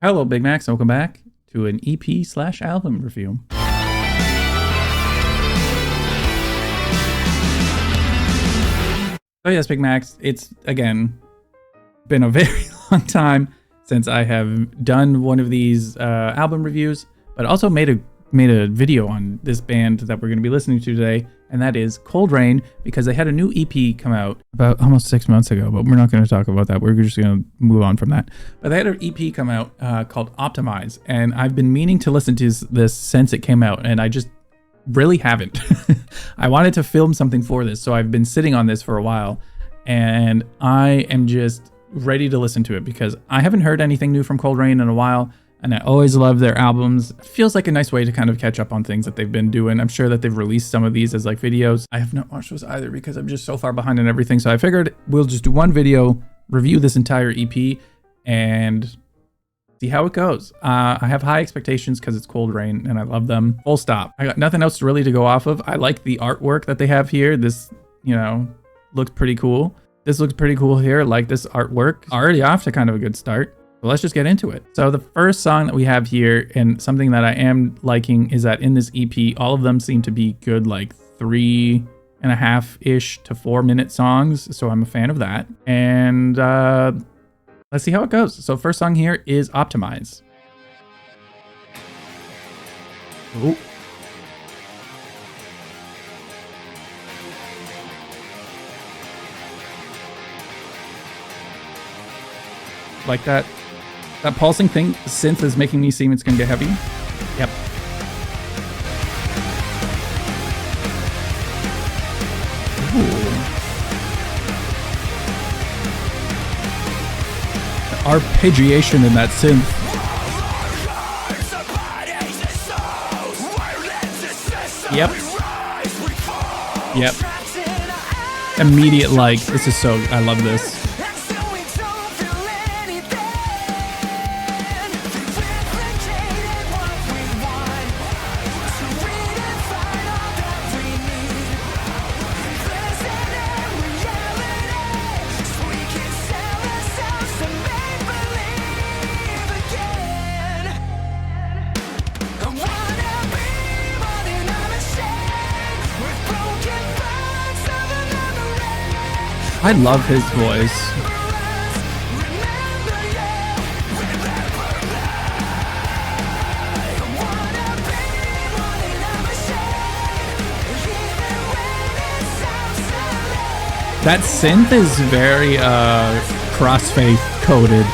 Hello, BigMacs. Welcome back to an EP/album review. So yes, BigMacs, it's, again, been a very long time since I have done one of these album reviews, but also made a video on this band that we're going to be listening to today, and that is Coldrain, because they had a new EP come out about almost 6 months ago, but we're not going to talk about that. We're just going to move on from that. But they had an EP come out called Optimize, and I've been meaning to listen to this since it came out, and I just really haven't. I wanted to film something for this, so I've been sitting on this for a while, and I am just ready to listen to it because I haven't heard anything new from Coldrain in a while. And I always love their albums. It feels like a nice way to kind of catch up on things that they've been doing. I'm sure that they've released some of these as like videos. I have not watched those either because I'm just so far behind on everything. So I figured we'll just do one video, review this entire EP, and see how it goes. I have high expectations because it's Coldrain and I love them. Full stop. I got nothing else really to go off of. I like the artwork that they have here. This, looks pretty cool. This looks pretty cool here. I like this artwork. Already off to kind of a good start. So let's just get into it. So the first song that we have here, and something that I am liking, is that in this EP, all of them seem to be good, like 3.5-ish to 4-minute songs. So I'm a fan of that. And let's see how it goes. So first song here is Optimize. Ooh. Like that. That pulsing thing, synth is making me seem it's gonna get heavy. Yep. Ooh. The arpeggiation in that synth. Yep. Immediate like, this is so, I love this. I love his voice. That synth is very crossfaith coded.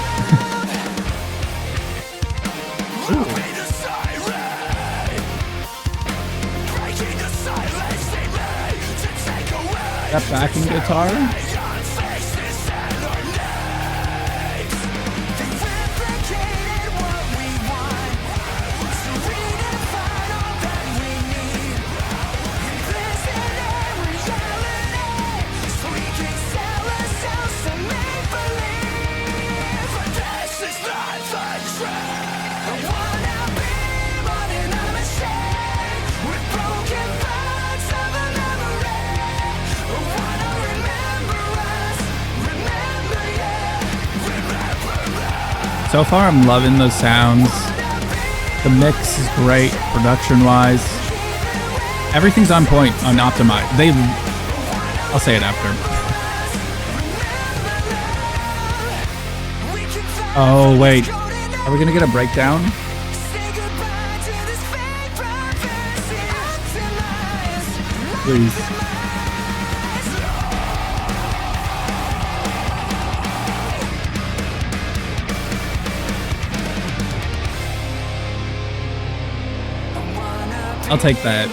That backing guitar. So far, I'm loving those sounds. The mix is great, production-wise. Everything's on point on Optimize. I'll say it after. Oh, wait. Are we gonna get a breakdown? Please. I'll take that.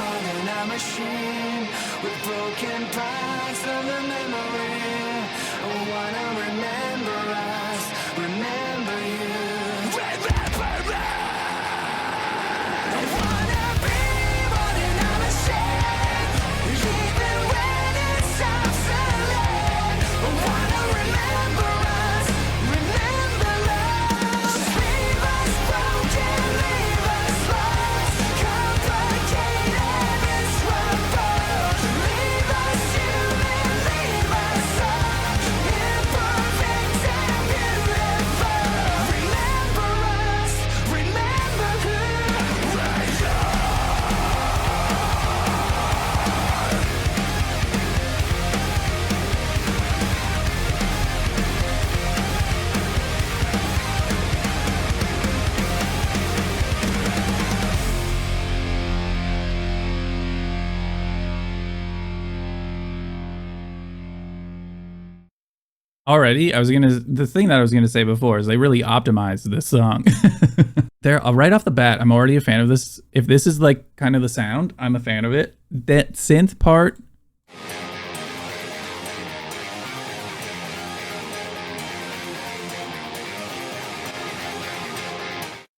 Already, the thing that I was gonna say before is they really optimized this song. They're right off the bat, I'm already a fan of this. If this is like kind of the sound, I'm a fan of it. That synth part.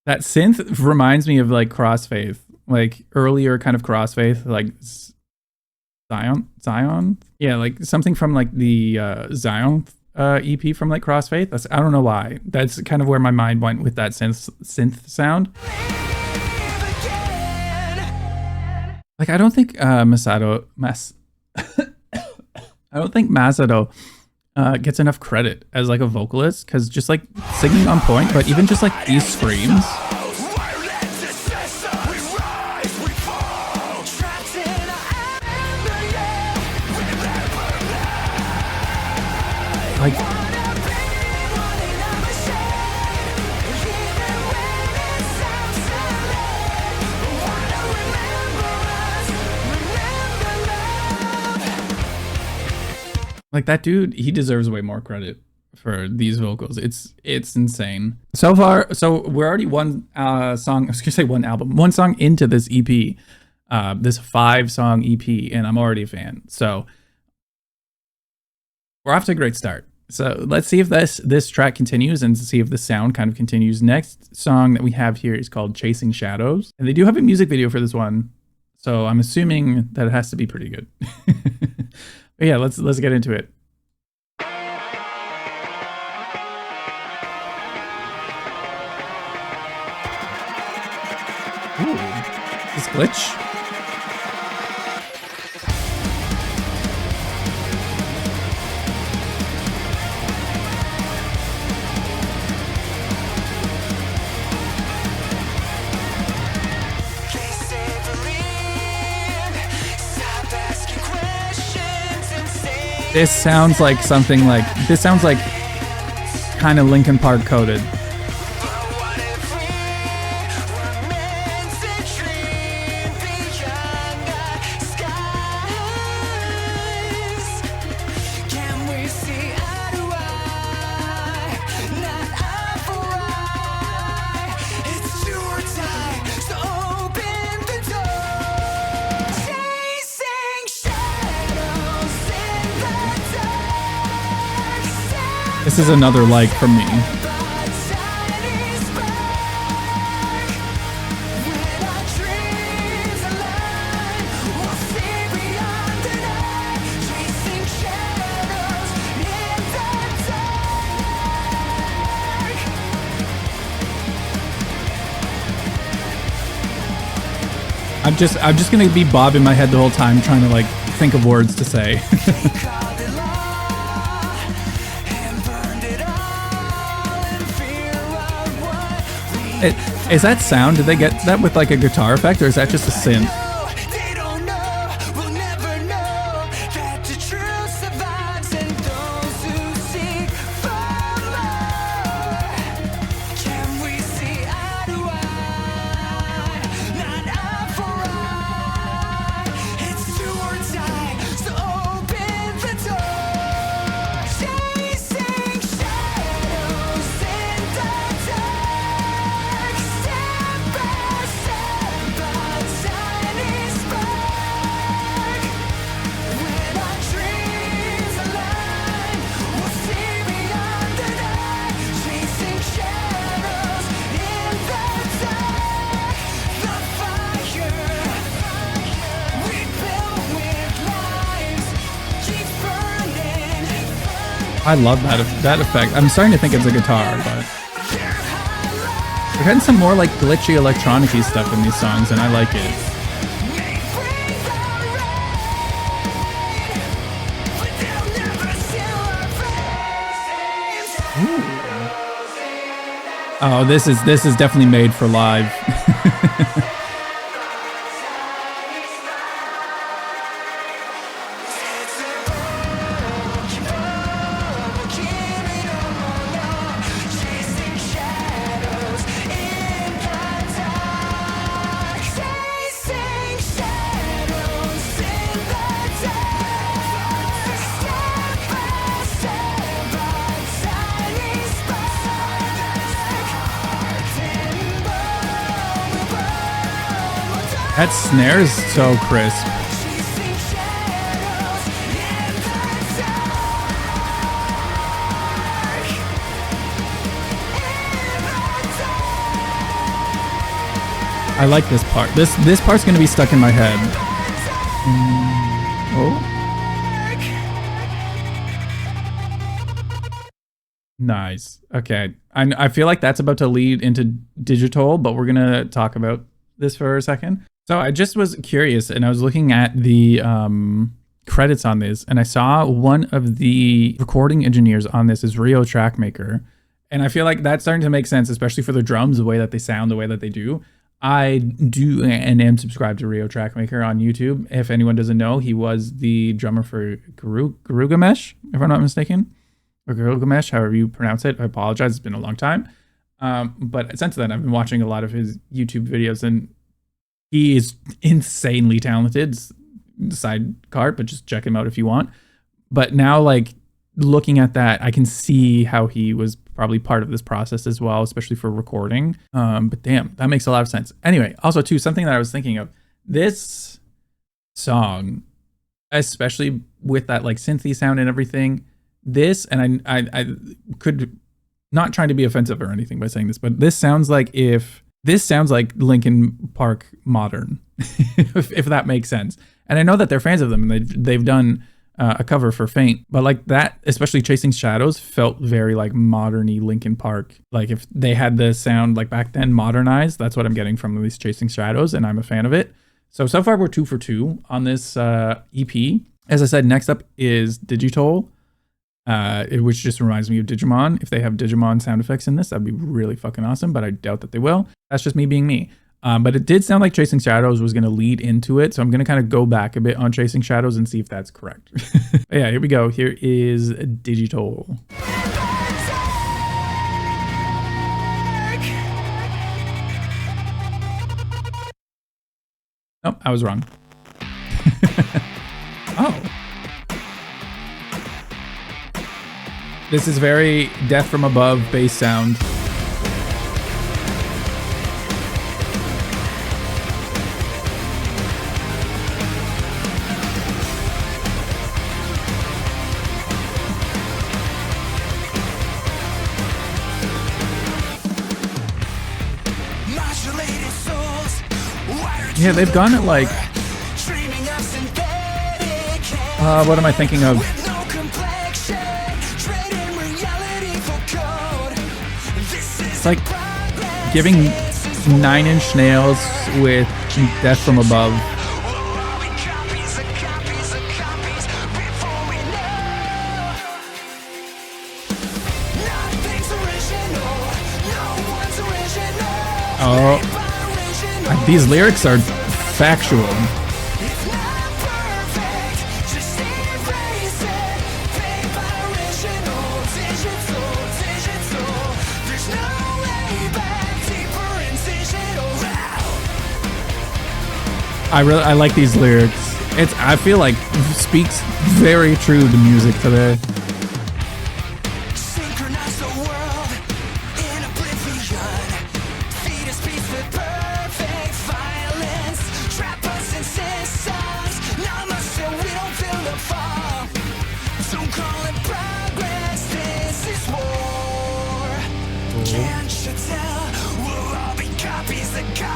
That synth reminds me of like Crossfaith, like earlier kind of Crossfaith, like Zion. Yeah, like something from like the Zion EP from like Crossfaith. I don't know why. That's kind of where my mind went with that synth sound. Like I don't think Masato gets enough credit as like a vocalist, because just like singing on point, but even just like these screams. Like that dude, he deserves way more credit for these vocals. It's insane. So far, so we're already one song into this EP, this 5-song EP, and I'm already a fan. So we're off to a great start. So let's see if this track continues and see if the sound kind of continues. Next song that we have here is called Chasing Shadows, and they do have a music video for this one, so I'm assuming that it has to be pretty good. But yeah, let's get into it. Ooh, this glitch. This sounds like something like, this sounds like kind of Linkin Park coded. This is another like from me. I'm just gonna be bobbing my head the whole time trying to like think of words to say. Is that sound? Did they get that with like a guitar effect, or is that just a synth? I love that effect. I'm starting to think it's a guitar, but we're getting some more like glitchy electronic-y stuff in these songs, and I like it. Ooh. Oh, this is definitely made for live. That snare is so crisp. I like this part. This part's gonna be stuck in my head. Oh. Nice. Okay. I feel like that's about to lead into digital, but we're gonna talk about this for a second. So I just was curious, and I was looking at the credits on this, and I saw one of the recording engineers on this is Rio Trackmaker, and I feel like that's starting to make sense, especially for the drums, the way that they sound, the way that they do. I do and am subscribed to Rio Trackmaker on YouTube. If anyone doesn't know, he was the drummer for Garugamesh, if I'm not mistaken. Or Garugamesh, however you pronounce it. I apologize, it's been a long time. But since then, I've been watching a lot of his YouTube videos, and he is insanely talented. Side card, but just check him out if you want. But now, like, looking at that, I can see how he was probably part of this process as well, especially for recording. But damn, that makes a lot of sense. Anyway, also too, something that I was thinking of, this song, especially with that like synthy sound and everything, this, and I could, not trying to be offensive or anything by saying this, but this sounds like Linkin Park modern, if that makes sense. And I know that they're fans of them, and they've done a cover for Faint, but like that, especially Chasing Shadows, felt very like modern-y Linkin Park. Like if they had the sound like back then modernized, that's what I'm getting from at least Chasing Shadows, and I'm a fan of it. So far we're 2 for 2 on this EP. As I said, next up is Digital, which just reminds me of Digimon. If they have Digimon sound effects in this, that'd be really fucking awesome, but I doubt that they will. That's just me being me. But it did sound like Chasing Shadows was going to lead into it, so I'm going to kind of go back a bit on Chasing Shadows and see if that's correct. Yeah, here we go. Here is Digital. Oh, I was wrong. Oh. This is very Death from Above bass sound. Yeah, they've gone at like, what am I thinking of? It's like giving 9-Inch Nails with Death from Above. Oh. These lyrics are factual. I like these lyrics. I feel like speaks very true to music today.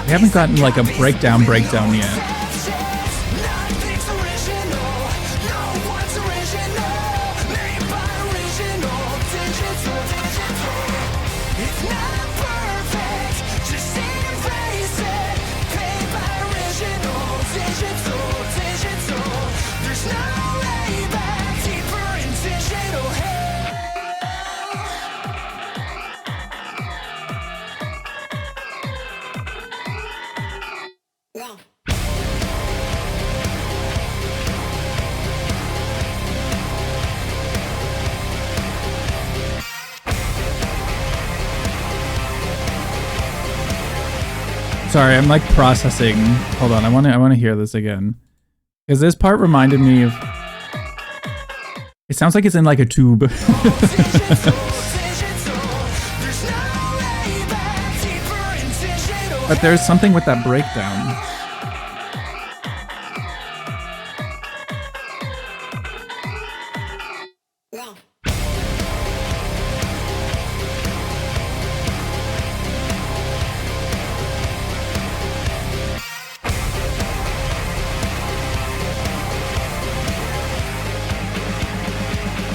We haven't gotten like a breakdown yet. Sorry, I'm like processing. Hold on, I want to hear this again. Because this part reminded me of... It sounds like it's in like a tube. But there's something with that breakdown.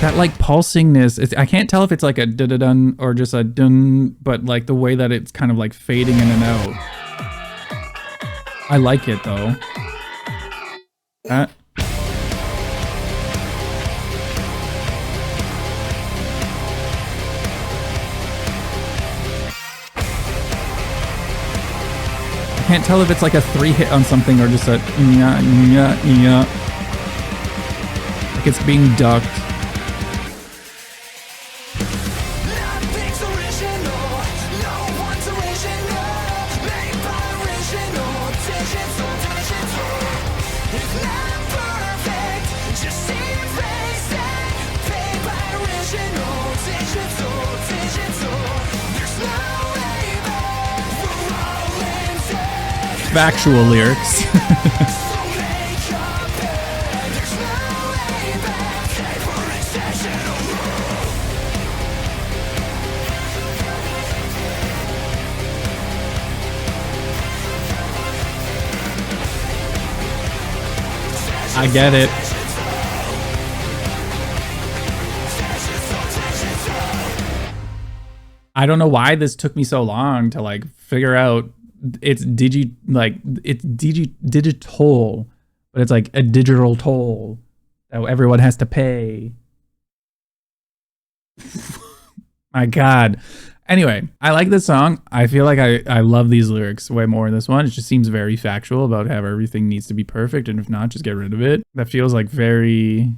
That like pulsingness, I can't tell if it's like a da-da-dun or just a dun, but like the way that it's kind of like fading in and out. I like it though. I can't tell if it's like a 3-hit on something or just a like it's being ducked. Factual lyrics. I get it. I don't know why this took me so long to like figure out. It's digital, but it's like a digital toll that everyone has to pay. My God. Anyway, I like this song. I feel like I love these lyrics way more in this one. It just seems very factual about how everything needs to be perfect, and if not, just get rid of it. That feels like very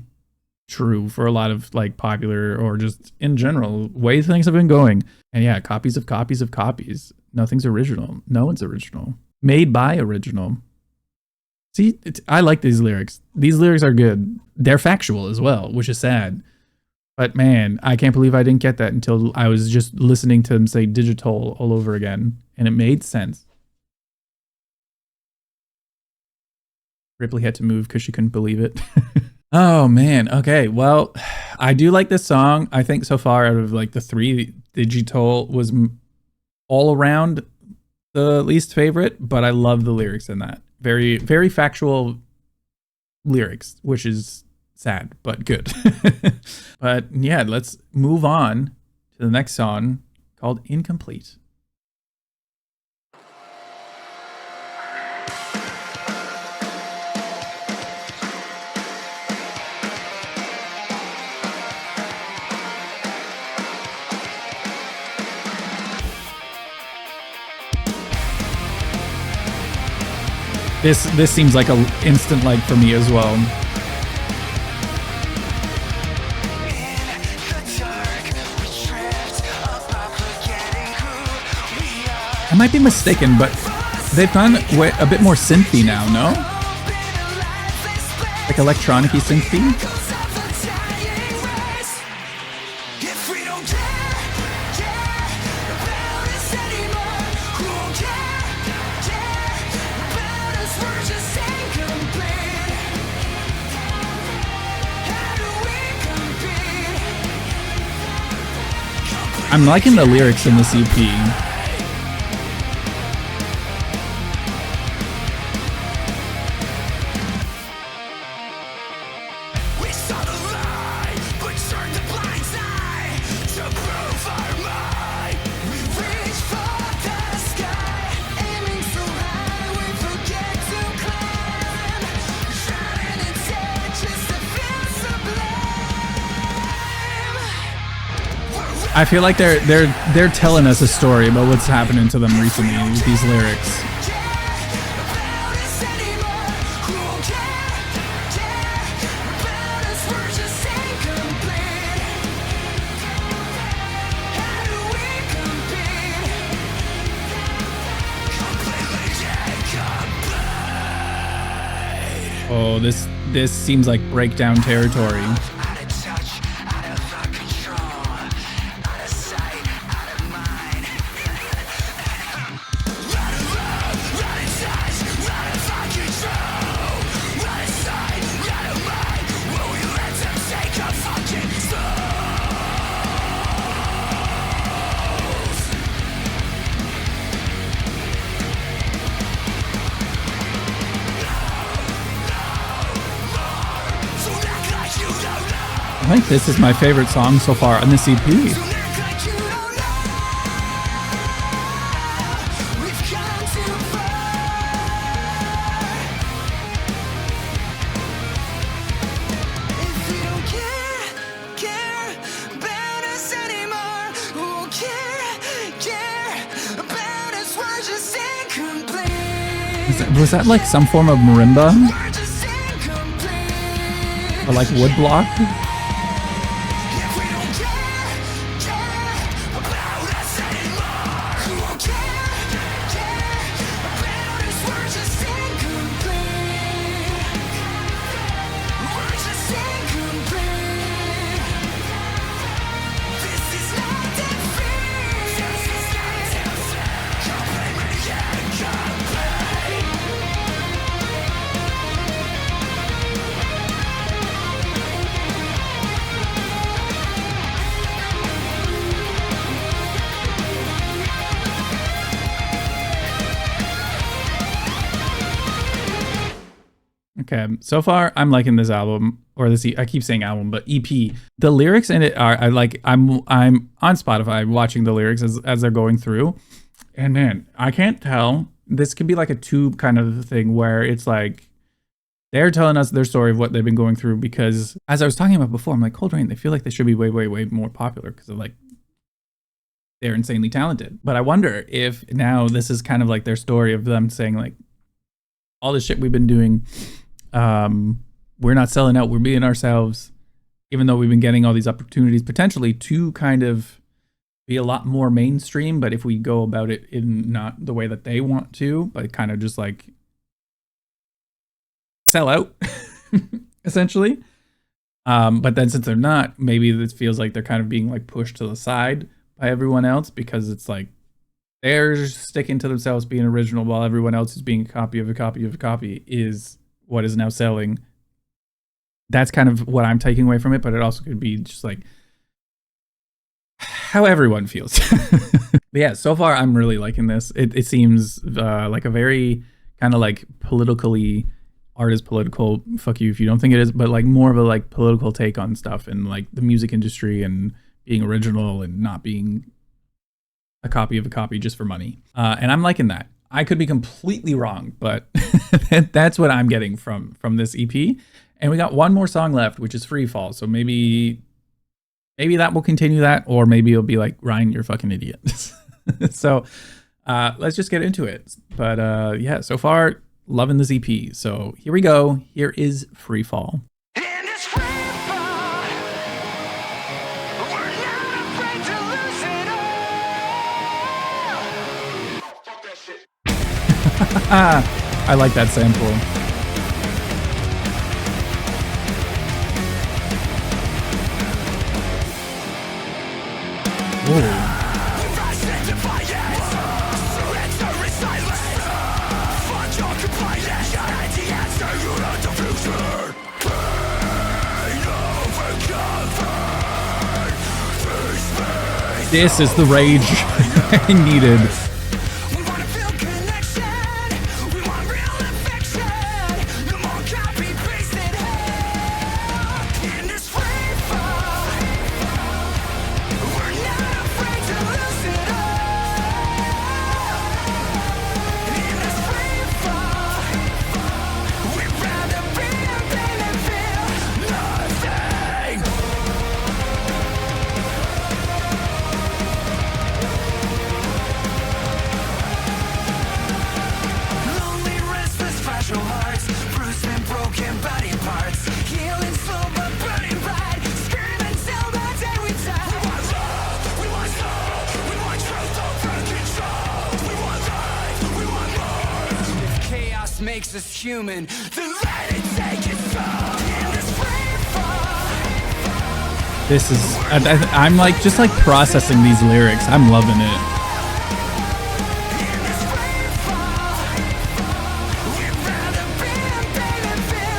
true for a lot of like popular or just in general way things have been going. And yeah, copies of copies of copies. Nothing's original. No one's original. Made by original. See, I like these lyrics. These lyrics are good. They're factual as well, which is sad. But man, I can't believe I didn't get that until I was just listening to him say digital all over again. And it made sense. Ripley had to move because she couldn't believe it. Oh man, okay. Well, I do like this song. I think so far out of like the 3, digital was all around the least favorite, but I love the lyrics in that. Very, very factual lyrics, which is sad, but good. But yeah, let's move on to the next song called Incomplete. This seems like an instant like for me as well. I might be mistaken, but they've gone a bit more synthy now, no? Like electronic-y synthy? I'm liking the lyrics in this EP. I feel like they're telling us a story about what's happening to them recently with these lyrics. Oh, this seems like breakdown territory. You don't I think this is my favorite song so far on this EP. Was that like some form of marimba? Or like woodblock? Okay, so far I'm liking this album, or this I keep saying album, but EP. The lyrics in it are I'm on Spotify watching the lyrics as they're going through, and man, I can't tell. This could be like a tube kind of thing where it's like they're telling us their story of what they've been going through, because as I was talking about before, I'm like, Coldrain, they feel like they should be way, way, way more popular because of like they're insanely talented. But I wonder if now this is kind of like their story of them saying like all the shit we've been doing. We're not selling out, we're being ourselves, even though we've been getting all these opportunities potentially to kind of be a lot more mainstream, but if we go about it in not the way that they want to, but kind of just like sell out essentially. But then since they're not, maybe this feels like they're kind of being like pushed to the side by everyone else, because it's like they're sticking to themselves being original while everyone else is being a copy of a copy of a copy is what is now selling. That's kind of what I'm taking away from it, but it also could be just like how everyone feels. But yeah, so far I'm really liking this. It seems like a very kind of like politically, art is political, fuck you if you don't think it is, but like more of a like political take on stuff and like the music industry and being original and not being a copy of a copy just for money. And I'm liking that. I could be completely wrong, but that's what I'm getting from this EP. And we got one more song left, which is Free Fall. So maybe that will continue that, or maybe it'll be like, Ryan, you're a fucking idiot. So let's just get into it. But yeah, so far, loving this EP. So here we go. Here is Free Fall. I like that sample. This is the rage I needed. Makes us human, then let it take its toll. In this free fall. This is, I'm like just like processing these lyrics. I'm loving it. In this free fall. We'd rather be a baby, feel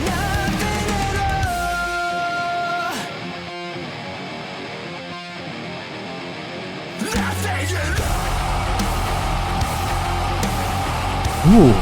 nothing at all. Nothing at all. Ooh.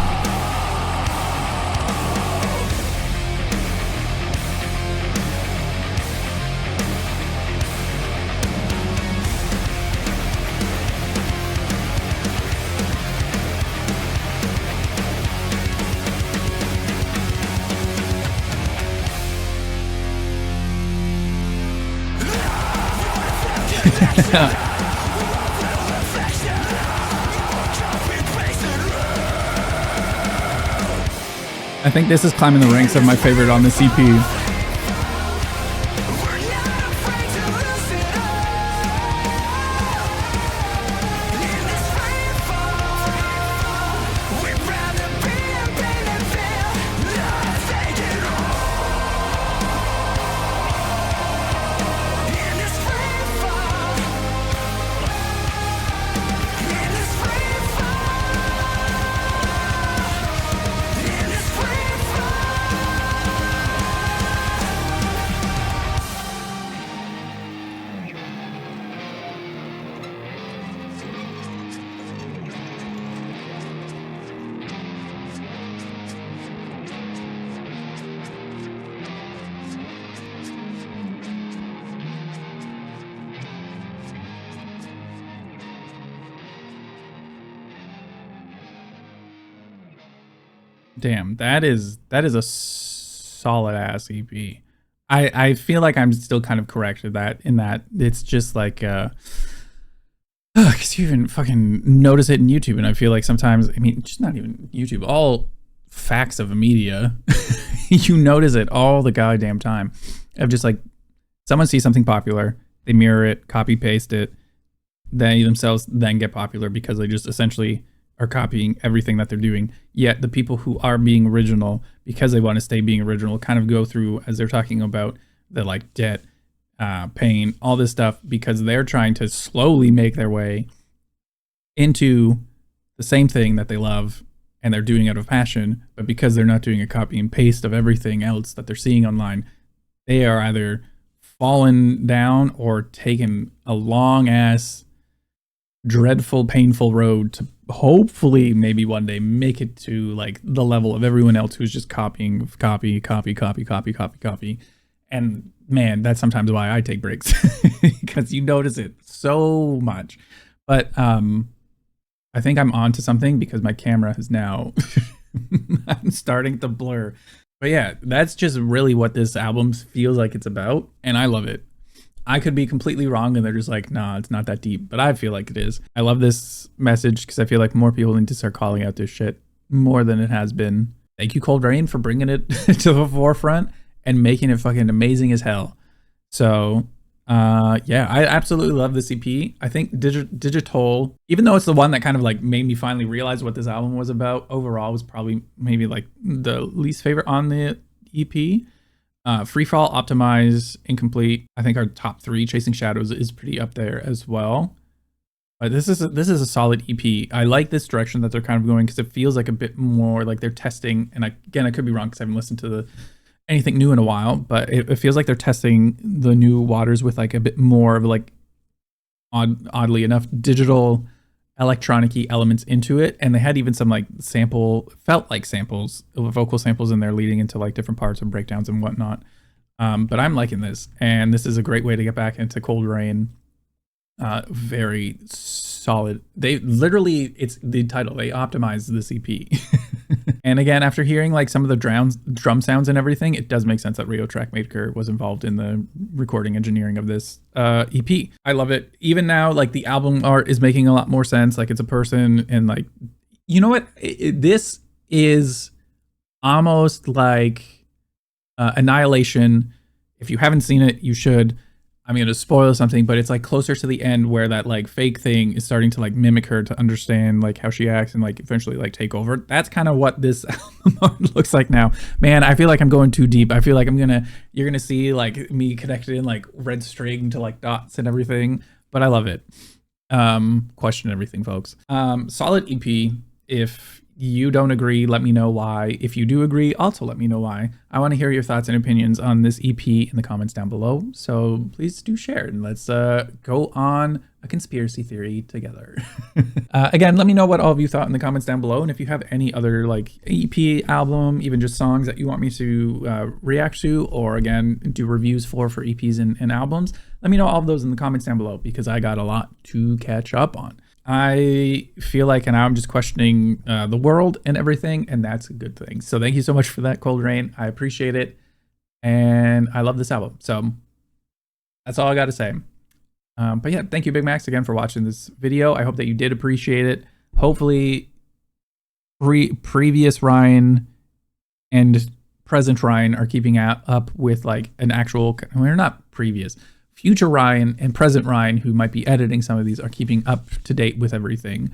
I think this is climbing the ranks of my favorite on this EP. Damn, that is a solid ass EP. I feel like I'm still kind of correct with that, in that it's just like because you even fucking notice it in YouTube, and I feel like sometimes, I mean, just not even YouTube, all facts of media, you notice it all the goddamn time. Of just like, someone sees something popular, they mirror it, copy paste it, they themselves then get popular because they just essentially are copying everything that they're doing. Yet the people who are being original, because they want to stay being original, kind of go through, as they're talking about the like debt, pain, all this stuff, because they're trying to slowly make their way into the same thing that they love, and they're doing it out of passion. But because they're not doing a copy and paste of everything else that they're seeing online, they are either fallen down or taken a long ass, dreadful, painful road to hopefully maybe one day make it to like the level of everyone else who's just copying, copy. And man, that's sometimes why I take breaks, because you notice it so much. But I think I'm onto something, because my camera is now I'm starting to blur. But yeah, that's just really what this album feels like it's about, and I love it. I could be completely wrong, and they're just like, nah, it's not that deep, but I feel like it is. I love this message, because I feel like more people need to start calling out this shit more than it has been. Thank you, Coldrain, for bringing it to the forefront and making it fucking amazing as hell. So yeah, I absolutely love this EP. I think Digital, even though it's the one that kind of like made me finally realize what this album was about, overall was probably maybe like the least favorite on the EP. Freefall, Optimize, Incomplete, I think our top 3. Chasing Shadows is pretty up there as well. But this is a solid EP. I like this direction that they're kind of going, because it feels like a bit more like they're testing. And again, I could be wrong, because I haven't listened to anything new in a while, but it feels like they're testing the new waters with like a bit more of like oddly enough digital electronic-y elements into it. And they had even some like felt like samples, vocal samples in there, leading into like different parts and breakdowns and whatnot. But I'm liking this, and this is a great way to get back into Coldrain. Very solid. They literally, it's the title, they optimized this EP. And again, after hearing like some of the drum sounds and everything, it does make sense that Rio Trackmaker was involved in the recording engineering of this EP. I love it. Even now, like the album art is making a lot more sense. Like it's a person, and like, you know what? This is almost like Annihilation. If you haven't seen it, you should. I'm going to spoil something, but it's like closer to the end, where that like fake thing is starting to like mimic her to understand like how she acts and like eventually like take over. That's kind of what this album art looks like now. Man, I feel like I'm going too deep. I feel like you're going to see like me connected in like red string to like dots and everything, but I love it. Question everything, folks. Solid EP. If you don't agree, let me know why. If you do agree, also let me know why. I want to hear your thoughts and opinions on this EP in the comments down below. So please do share, and let's go on a conspiracy theory together. Again, let me know what all of you thought in the comments down below. And if you have any other like EP, album, even just songs that you want me to react to, or again, do reviews for EPs and albums, let me know all of those in the comments down below, because I got a lot to catch up on. I feel like, and I'm just questioning the world and everything, and that's a good thing. So thank you so much for that, Coldrain. I appreciate it, and I love this album. So that's all I got to say. But yeah, thank you, BigMacs, again for watching this video. I hope that you did appreciate it. Hopefully, previous Ryan and present Ryan are keeping up with like an actual, we're not previous, future Ryan and present Ryan, who might be editing some of these, are keeping up to date with everything.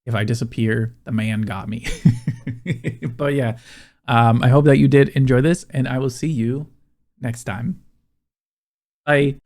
If I disappear, the man got me. But yeah, I hope that you did enjoy this, and I will see you next time. Bye.